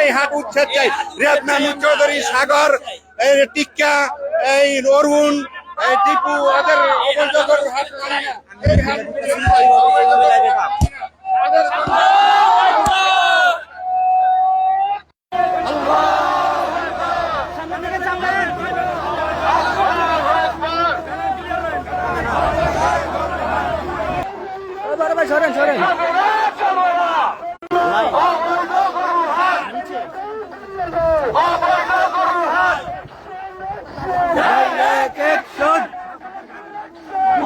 এই হাট উচ্ছেদ চাই। রিয়াদ মাহমুদ চৌধুরী, সাগর, এই টিক্কা, এই অরুণ, এই দীপু, ওদের অবৈধ গরুর হাট মানি না। এই হাট সরেন সরেন Direct action!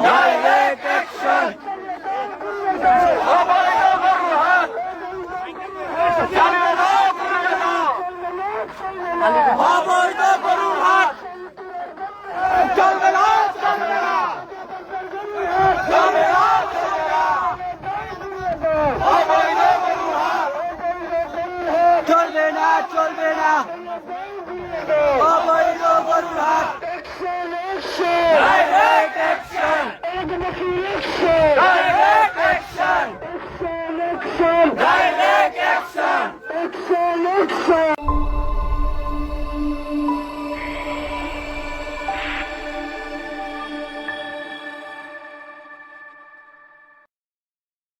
Direct action! অবৈধ গরুর হাট চলবে না, চলবে না, চলবে না, অবৈধ গরুর হাট চলবে না, চলবে না, অবৈধ গরুর হাট। Direct action! Direct action! Direct action!